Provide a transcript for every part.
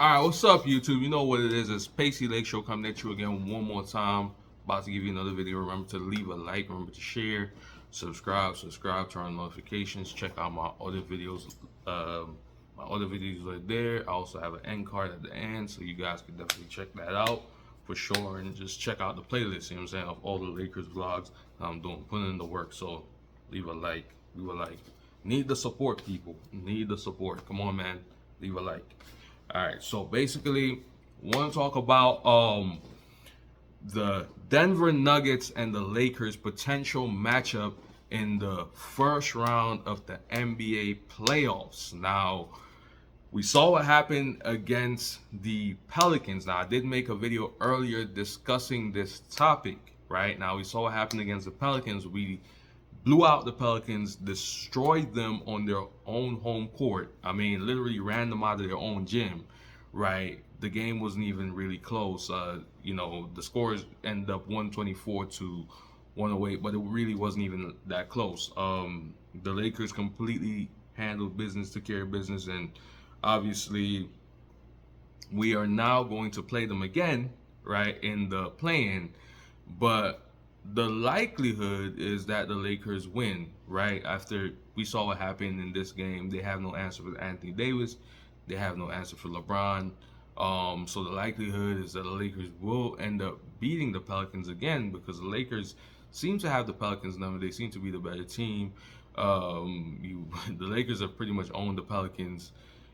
All right, what's up, YouTube? You know what it is. It's Pacey Lake Show coming at you again one more time. About to give you another video. Remember to leave a like. Remember to share, subscribe, turn on notifications. Check out my other videos. My other videos are there. I also have an end card at the end, so you guys can definitely check that out for sure. And just check out the playlist. You know what I'm saying, of all the Lakers vlogs I'm doing, putting in the work. So leave a like. Leave a like. Need the support, people. Need the support. Come on, man. Leave a like. All right, so basically, want to talk about the Denver Nuggets and the Lakers potential matchup in the first round of the NBA playoffs. Now, we saw what happened against the Pelicans. Now, I did make a video earlier discussing this topic, right? Now, we saw what happened against the Pelicans. We blew out the Pelicans, destroyed them on their own home court. I mean, literally ran them out of their own gym, right? The game wasn't even really close. The scores ended up 124 to 108, but it really wasn't even that close. The Lakers completely handled business, took care of business, and obviously we are now going to play them again, right, in the play-in, but the likelihood is that the Lakers win, right? After we saw what happened in this game, they have no answer for Anthony Davis, they have no answer for LeBron. So the likelihood is that the Lakers will end up beating the Pelicans again because the Lakers seem to have the Pelicans number. They seem to be the better team. The Lakers have pretty much owned the Pelicans,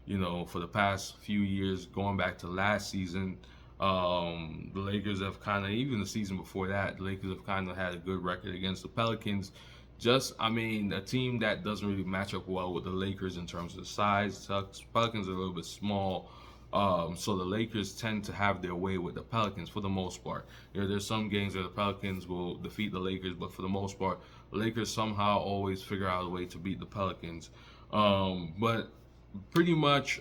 for the past few years, going back to last season. The Lakers have kind of, even the season before that, the Lakers have kind of had a good record against the Pelicans. A team that doesn't really match up well with the Lakers in terms of size. Pelicans are a little bit small. So the Lakers tend to have their way with the Pelicans for the most part. There's some games where the Pelicans will defeat the Lakers, but for the most part, the Lakers somehow always figure out a way to beat the Pelicans. But pretty much,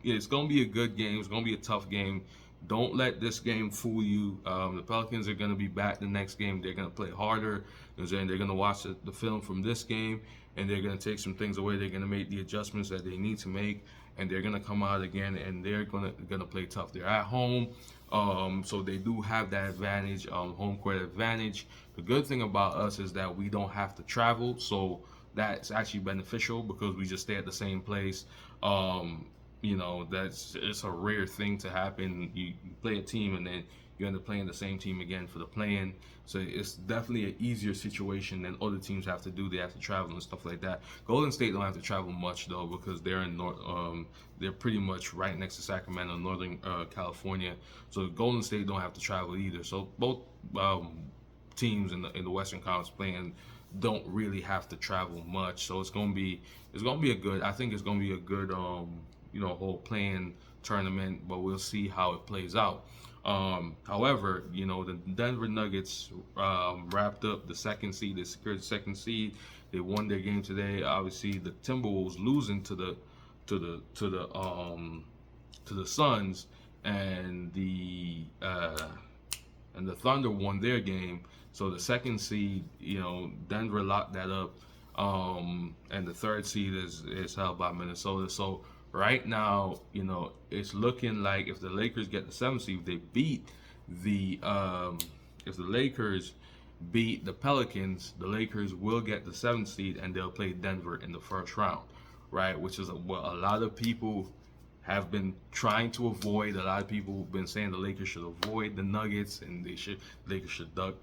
it's going to be a good game. It's going to be a tough game. Don't let this game fool you. The Pelicans are going to be back the next game. They're going to play harder. They're going to watch the film from this game, and they're going to take some things away. They're going to make the adjustments that they need to make, and they're going to come out again, and they're going to play tough. They're at home, so they do have that advantage, home court advantage. The good thing about us is that we don't have to travel, so that's actually beneficial because we just stay at the same place. It's a rare thing to happen. You play a team and then you end up playing the same team again for the play-in. So it's definitely an easier situation than other teams have to do. They have to travel and stuff like that. Golden State don't have to travel much though because they're in they're pretty much right next to Sacramento, Northern California. So Golden State don't have to travel either. So both teams in the Western Conference playing don't really have to travel much. So it's gonna be a good. I think it's gonna be a good whole playing tournament, but we'll see how it plays out. However, the Denver Nuggets wrapped up the second seed. They secured the second seed. They won their game today. Obviously, the Timberwolves losing to the Suns, and the Thunder won their game. So the second seed, Denver locked that up, and the third seed is held by Minnesota. So right now, it's looking like if the Lakers get the seventh seed, if they beat if the Lakers beat the Pelicans, the Lakers will get the seventh seed and they'll play Denver in the first round, right? Which is what a lot of people have been trying to avoid. A lot of people have been saying the Lakers should avoid the Nuggets and Lakers should duck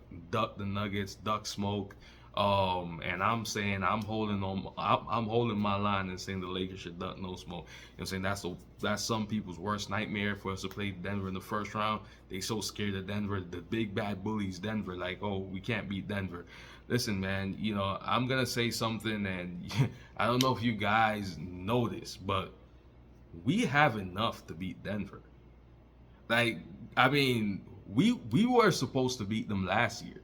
the Nuggets, duck smoke. And I'm saying I'm holding my line and saying the Lakers should duck no smoke. I'm saying that's some people's worst nightmare for us to play Denver in the first round. They so scared of Denver, the big bad bullies Denver, like, oh, we can't beat Denver. Listen, man, I'm gonna say something, and I don't know if you guys know this, but we have enough to beat Denver. Like, I mean, we were supposed to beat them last year.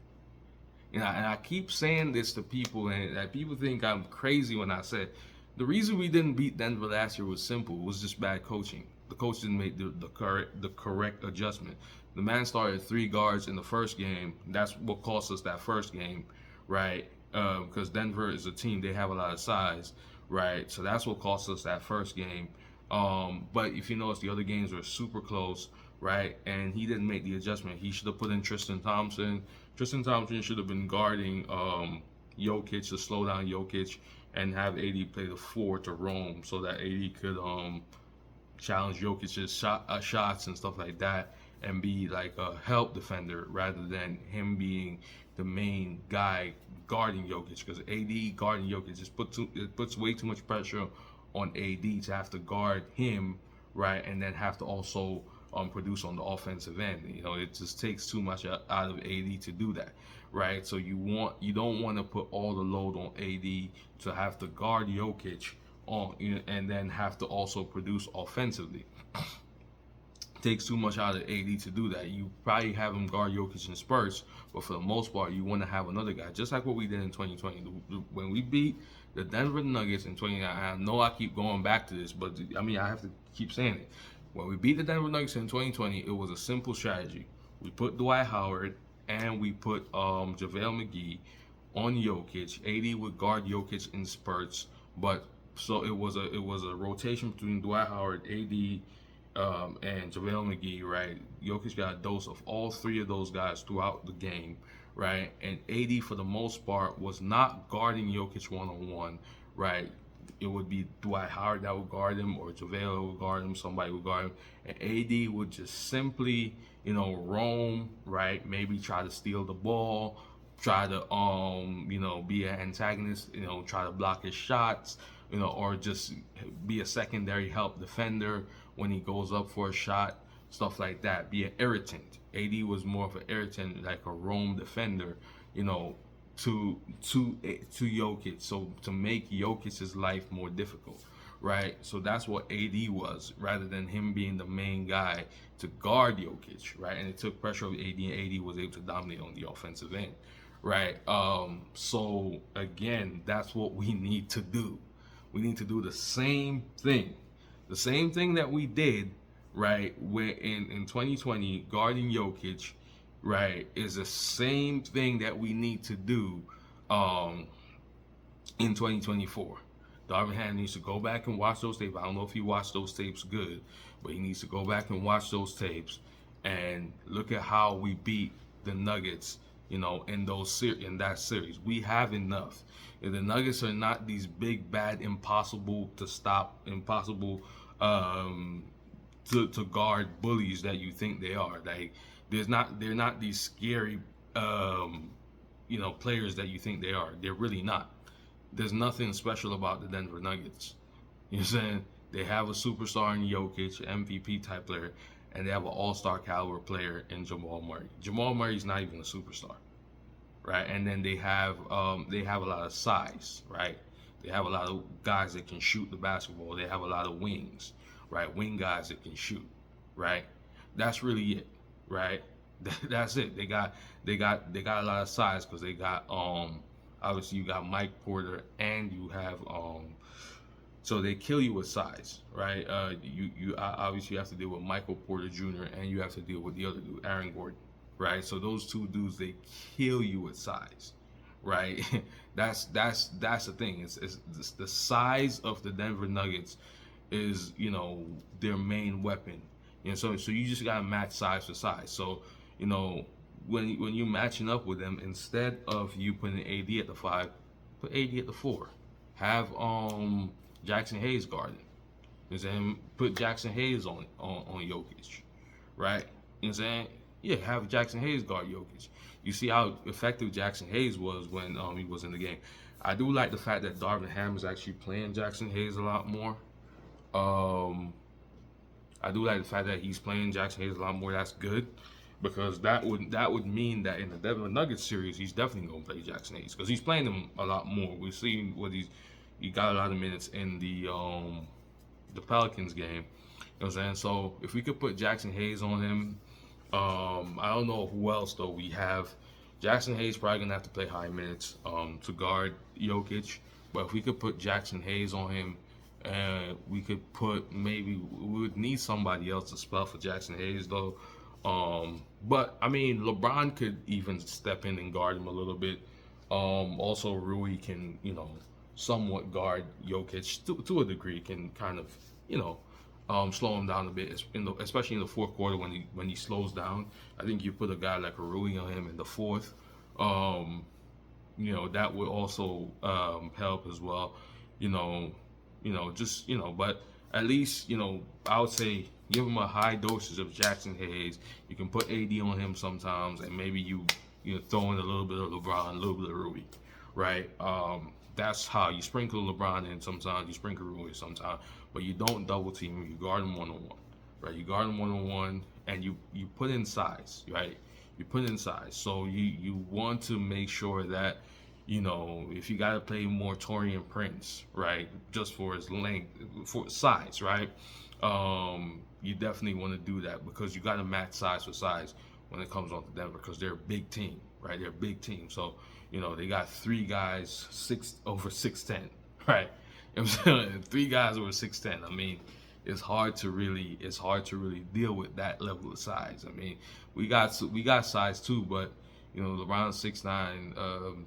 And I keep saying this to people, and that people think I'm crazy when I say the reason we didn't beat Denver last year was simple. It was just bad coaching. The coach didn't make the correct adjustment. The man started 3 guards in the first game. That's what cost us that first game, right? Because Denver is a team, they have a lot of size, right? So that's what cost us that first game. But if you notice, the other games were super close, right? And he didn't make the adjustment. He should have put in Tristan Thompson. Tristan Thompson should have been guarding Jokic to slow down Jokic and have AD play the four to roam so that AD could challenge Jokic's shots and stuff like that and be like a help defender rather than him being the main guy guarding Jokic, because AD guarding Jokic just it puts way too much pressure on AD to have to guard him, right, and then have to also produce on the offensive end. You know, it just takes too much out of AD to do that, right? So you don't want to put all the load on AD to have to guard Jokic on, and then have to also produce offensively. Takes too much out of AD to do that. You probably have him guard Jokic in spurts, but for the most part, you want to have another guy, just like what we did in 2020. When we beat the Denver Nuggets in 2019, I know I keep going back to this, but I mean, I have to keep saying it. When we beat the Denver Nuggets in 2020, it was a simple strategy. We put Dwight Howard and we put JaVale McGee on Jokic. AD would guard Jokic in spurts, but so it was a rotation between Dwight Howard, AD, and JaVale McGee, right? Jokic got a dose of all three of those guys throughout the game, right? And AD, for the most part, was not guarding Jokic one-on-one, right? It would be Dwight Howard that would guard him, or JaVale would guard him, somebody would guard him. And AD would just simply, roam, right? Maybe try to steal the ball, try to, be an antagonist, try to block his shots, or just be a secondary help defender when he goes up for a shot, stuff like that. Be an irritant. AD was more of an irritant, like a roam defender, to Jokic, so to make Jokic's life more difficult, right? So that's what AD was, rather than him being the main guy to guard Jokic, right? And it took pressure off AD, and AD was able to dominate on the offensive end, right? So again, that's what we need to do. We need to do the same thing that we did, right? Where in 2020, guarding Jokic, right, is the same thing that we need to do in 2024. Darvin Ham needs to go back and watch those tapes. I don't know if he watched those tapes good, but he needs to go back and watch those tapes and look at how we beat the Nuggets, in that series. We have enough. If the Nuggets are not these big, bad, impossible to stop, impossible to guard bullies that you think they are. Like, they're not these scary players that you think they are. They're really not. There's nothing special about the Denver Nuggets. You know what I'm saying? They have a superstar in Jokic, MVP type player, and they have an all-star caliber player in Jamal Murray. Jamal Murray's not even a superstar, right? And then they have a lot of size, right? They have a lot of guys that can shoot the basketball. They have a lot of wings, right? Wing guys that can shoot, right? That's really it, right? That's it. They got a lot of size, because they got obviously you got Mike Porter, and you have so they kill you with size, right? You obviously have to deal with Michael Porter Jr. and you have to deal with the other dude, Aaron Gordon, right? So those two dudes, they kill you with size, right? that's the thing. It's the size of the Denver Nuggets is their main weapon, so you just gotta match size for size. So when you're matching up with them, instead of you putting AD at the 5, put AD at the 4. Have Jackson Hayes guarding. You know what I'm saying? Put Jackson Hayes on Jokic, right? You know what I'm saying? Yeah, have Jackson Hayes guard Jokic. You see how effective Jackson Hayes was when he was in the game. I do like the fact that Darvin Ham is actually playing Jackson Hayes a lot more. I do like the fact that he's playing Jackson Hayes a lot more. That's good, because that would mean that in the Denver Nuggets series, he's definitely going to play Jackson Hayes, because he's playing him a lot more. We've seen he got a lot of minutes in the Pelicans game. You know what I'm saying? So if we could put Jackson Hayes on him, I don't know who else though we have. Jackson Hayes probably gonna have to play high minutes to guard Jokic, but if we could put Jackson Hayes on him, and we could we would need somebody else to spell for Jackson Hayes though. But I mean, LeBron could even step in and guard him a little bit. Also, Rui can somewhat guard Jokic to a degree. Can kind of slow him down a bit, especially in the fourth quarter when he slows down. I think you put a guy like a Rui on him in the fourth. Um, that would also help as well. You know, just but at least I would say give him a high dosage of Jackson Hayes. You can put AD on him sometimes, and maybe you throw in a little bit of LeBron, a little bit of Rui, right? That's how you sprinkle LeBron in sometimes, you sprinkle Rui sometimes, but you don't double team him. You guard him 1-on-1, right? You guard him 1-on-1, and you put in size, right? You put in size. So you want to make sure that if you got to play Taurean Prince, right, just for his length, for size, right, you definitely want to do that because you got to match size for size when it comes on to Denver because they're a big team, right? They're a big team. So, they got 3 guys over 6'10", right? You know what I'm saying? 3 guys over 6'10". I mean, it's hard to really deal with that level of size. I mean, we got size too, but LeBron's 6'9",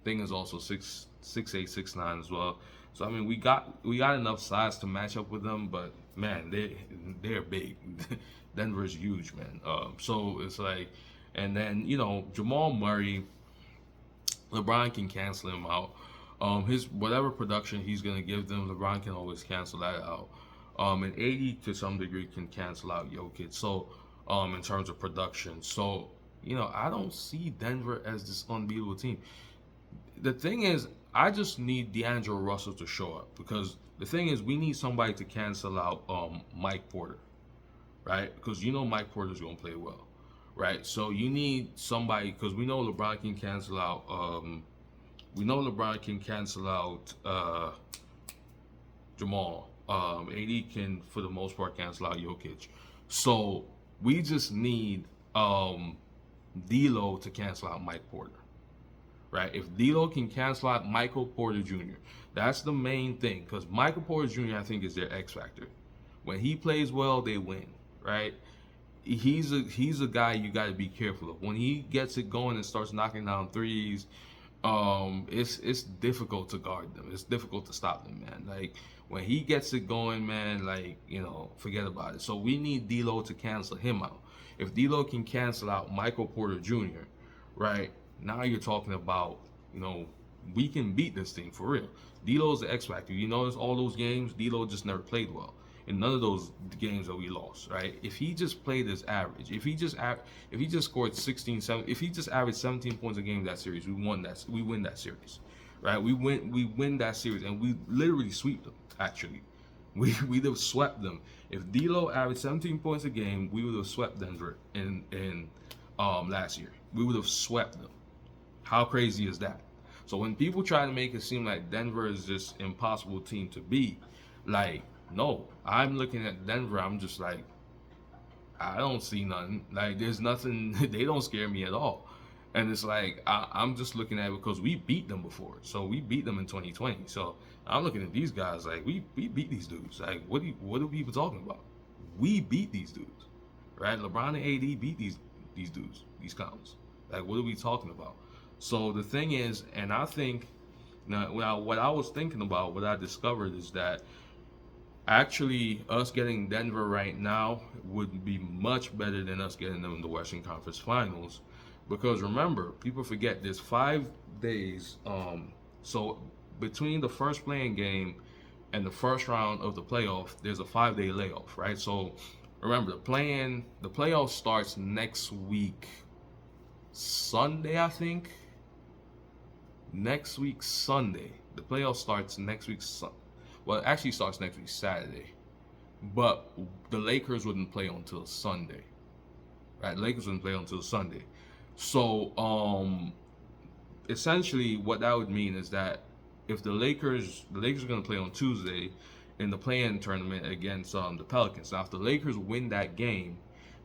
thing is also 6'8", 6'9" as well. So I mean, we got enough size to match up with them, but man, they're big. Denver's huge, man. So it's like, and then Jamal Murray, LeBron can cancel him out. His whatever production he's gonna give them, LeBron can always cancel that out. And AD to some degree can cancel out Jokic. So in terms of production, so I don't see Denver as this unbeatable team. The thing is, I just need D'Angelo Russell to show up because the thing is, we need somebody to cancel out Mike Porter, right? Because Mike Porter's gonna play well, right? So you need somebody because we know LeBron can cancel out. Jamal. AD can, for the most part, cancel out Jokic. So we just need D'Lo to cancel out Mike Porter, right? If D'Lo can cancel out Michael Porter Jr., that's the main thing because Michael Porter Jr. I think is their X factor. When he plays well, they win, right? He's a guy you got to be careful of. When he gets it going and starts knocking down threes, it's difficult to guard them. It's difficult to stop them, man. Like when he gets it going, man, like forget about it. So we need D'Lo to cancel him out. If D'Lo can cancel out Michael Porter Jr., right, now you're talking about we can beat this thing for real. D'Lo's the X factor. You notice all those games, D'Lo just never played well. In none of those games that we lost, right? If he just played his average, if he just scored 16, 7, if he just averaged 17 points a game that series, we win that series, right? We win that series, and we literally sweep them. Actually, we'd have swept them if D'Lo averaged 17 points a game. We would have swept Denver in last year. We would have swept them. How crazy is that? So when people try to make it seem like Denver is this impossible team to beat, like. No, I'm looking at Denver. I'm just like, I don't see nothing. Like, there's nothing. They don't scare me at all. And it's like, I'm just looking at it because we beat them before. So we beat them in 2020. So I'm looking at these guys like, we beat these dudes. Like, what are people talking about? We beat these dudes, right? LeBron and AD beat these dudes, these clowns. Like, what are we talking about? So the thing is, and I think, now what I was thinking about, what I discovered is that actually, us getting Denver right now would be much better than us getting them in the Western Conference Finals. Because remember, people forget there's 5 days. So between the first playing game and the first round of the playoff, there's a 5-day layoff, right? So remember, the playoff starts next week, Sunday, I think. Next week, Sunday. The playoff starts next week, Sunday. Well, it actually starts next week, Saturday. But the Lakers wouldn't play until Sunday. Right? Lakers wouldn't play until Sunday. So, essentially, what that would mean is that if the Lakers are going to play on Tuesday in the play-in tournament against the Pelicans. Now, if the Lakers win that game,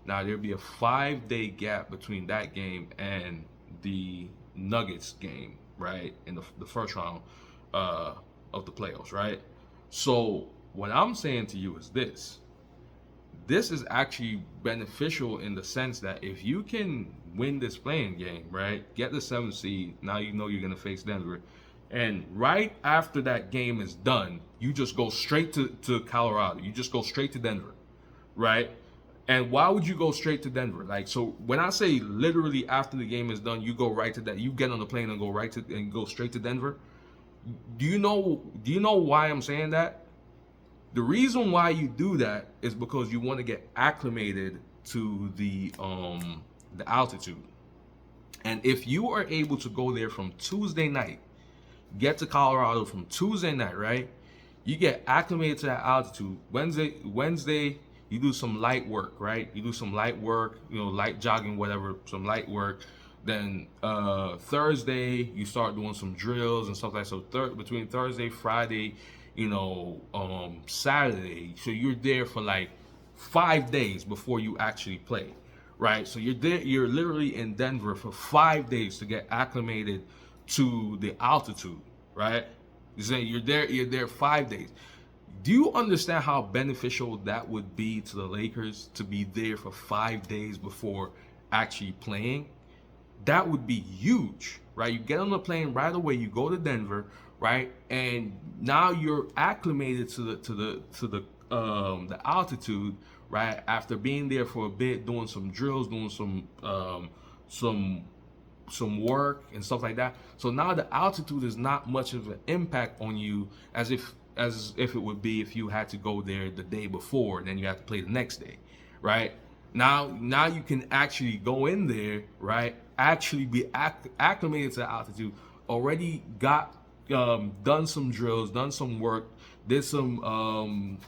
now there'd be a 5-day gap between that game and the Nuggets game, right? In the first round of the playoffs, right? So what I'm saying to you is this is actually beneficial in the sense that if you can win this playing game, right, get the 7th seed, now you know you're going to face Denver, And right after that game is done, you just go straight to Colorado. You just go straight to Denver, right? And why would you go straight to Denver? Like, so when I say literally after the game is done, you go right to that. You get on the plane and go straight to Denver. Do you know why I'm saying that? The reason why you do that is because you want to get acclimated to the altitude. And if you are able to go there from Tuesday night, get to Colorado from Tuesday night, right? You get acclimated to that altitude. Wednesday, you do some light work, right? You do some light work, light jogging, whatever, some light work. Then Thursday, you start doing some drills and stuff like that. So between Thursday, Friday, Saturday, so you're there for like 5 days before you actually play, right? So you're there, you're literally in Denver for 5 days to get acclimated to the altitude, right? You're there 5 days. Do you understand how beneficial that would be to the Lakers to be there for 5 days before actually playing? That would be huge, right? You get on the plane right away, you go to Denver, right? And now you're acclimated to the altitude, right? After being there for a bit, doing some drills, doing some work and stuff like that. So now the altitude is not much of an impact on you as if it would be if you had to go there the day before, then you have to play the next day, right? Now you can actually go in there, right? Actually be acclimated to the altitude. Already got done some drills, done some work, did some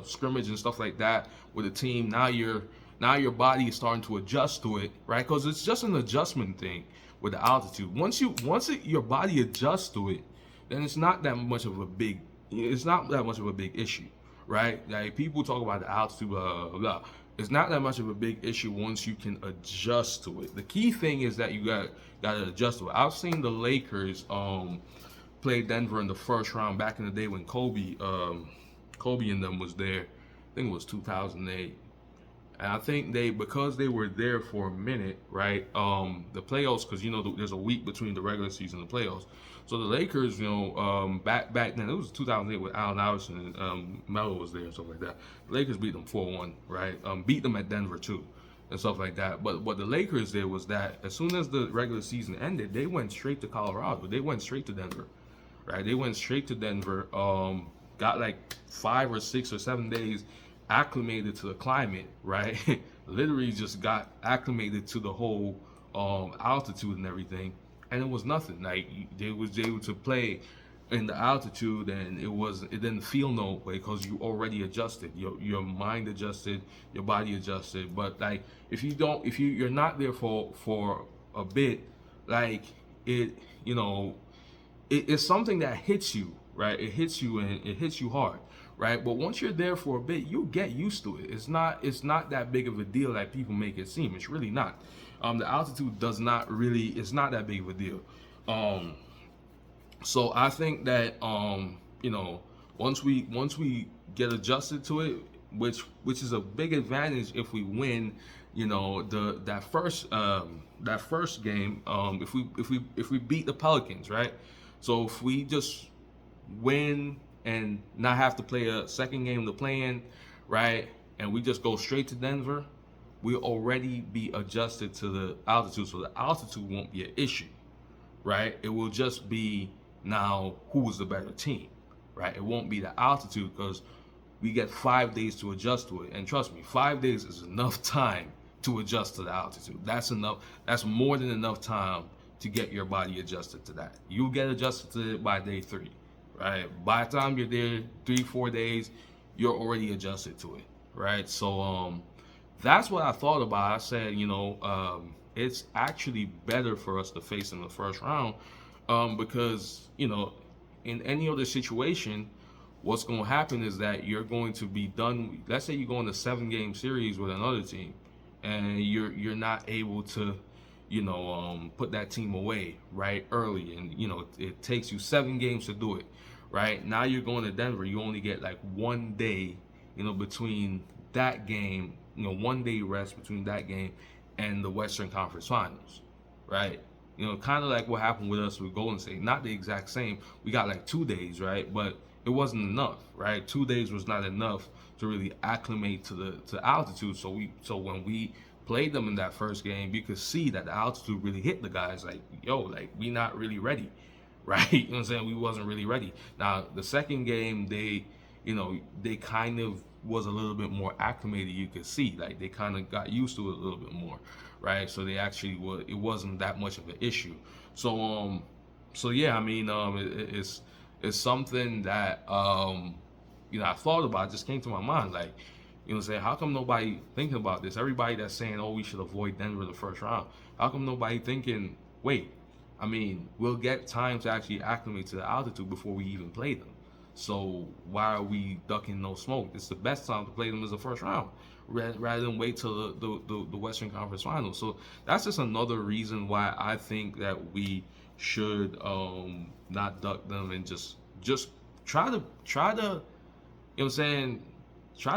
scrimmage and stuff like that with the team. Now your body is starting to adjust to it, right? Because it's just an adjustment thing with the altitude. Your body adjusts to it, then it's not that much of a big issue, right? Like people talk about the altitude, blah, blah, blah. It's not that much of a big issue once you can adjust to it. The key thing is that you got to adjust to it. I've seen the Lakers play Denver in the first round back in the day when Kobe and them was there. I think it was 2008. And I think because they were there for a minute, right? The playoffs, because there's a week between the regular season and the playoffs. So the Lakers, back then, it was 2008 with Allen Iverson and Melo was there and stuff like that. The Lakers beat them 4-1, right? Beat them at Denver too, and stuff like that. But what the Lakers did was that as soon as the regular season ended, they went straight to Colorado. They went straight to Denver, right? They went straight to Denver. Got like 5 or 6 or 7 days acclimated to the climate, right? Literally just got acclimated to the whole altitude and everything, and it was nothing. Like they was able to play in the altitude, and it didn't feel no way because you already adjusted. Your mind adjusted, your body adjusted. But like if you're not there for a bit, like it's something that hits you, right? It hits you and it hits you hard. Right, but once you're there for a bit, you get used to it. It's not that big of a deal like people make it seem. It's really not. The altitude it's not that big of a deal. So I think that once we get adjusted to it, which is a big advantage if we win, that first game, if we beat the Pelicans, right? So if we just win and not have to play a second game to play in, right? And we just go straight to Denver, we'll already be adjusted to the altitude, so the altitude won't be an issue, right? It will just be now who's the better team, right? It won't be the altitude because we get 5 days to adjust to it. And trust me, 5 days is enough time to adjust to the altitude. That's enough. That's more than enough time to get your body adjusted to that. You'll get adjusted to it by day 3. Right, by the time you're there 3-4 days, you're already adjusted to it, right? So that's what I thought about. I said, it's actually better for us to face in the first round because in any other situation, what's going to happen is that you're going to be done. Let's say you go in a 7-game series with another team, and you're not able to put that team away right early, and it takes you 7 games to do it. Right now you're going to Denver. You only get like 1 day, between that game, 1 day rest between that game and the Western Conference Finals, right? You know, kind of like what happened with us with Golden State. Not the exact same. We got like 2 days, right? But it wasn't enough, right? 2 days was not enough to really acclimate to altitude. So when we played them in that first game, you could see that the altitude really hit the guys. Like, yo, like we not really ready, right? You know what I'm saying? We wasn't really ready. Now the second game, they kind of was a little bit more acclimated. You could see like they kind of got used to it a little bit more, right? So they actually were. It wasn't that much of an issue. So yeah, I mean, it's something that I thought about. It just came to my mind, like, saying, how come nobody thinking about this? Everybody that's saying, oh, we should avoid Denver the first round. How come nobody thinking, wait, I mean, we'll get time to actually acclimate to the altitude before we even play them. So why are we ducking no smoke? It's the best time to play them as the first round, rather than wait till the Western Conference Finals. So that's just another reason why I think that we should not duck them and just try to try to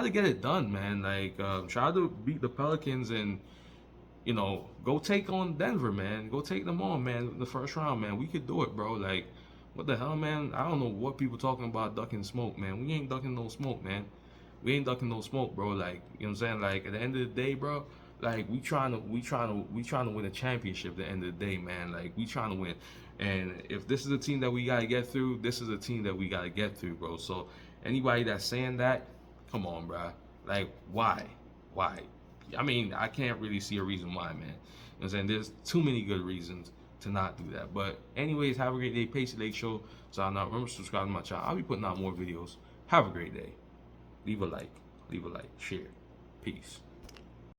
get it done, man. Like try to beat the Pelicans and go take on Denver, man. Go take them on, man. In the first round, man. We could do it, bro. Like, what the hell, man? I don't know what people talking about ducking smoke, man. We ain't ducking no smoke, man. We ain't ducking no smoke, bro. Like, you know what I'm saying? Like, at the end of the day, bro, like we trying to win a championship at the end of the day, man. Like, we trying to win. And if this is a team that we gotta get through, this is a team that we gotta get through, bro. So anybody that's saying that, come on, bro. Like, why? Why? I mean, I can't really see a reason why, man. You know what I'm saying? There's too many good reasons to not do that. But anyways, have a great day. Pacey Lake Show. So now remember to subscribe to my channel. I'll be putting out more videos. Have a great day. Leave a like, share. Peace.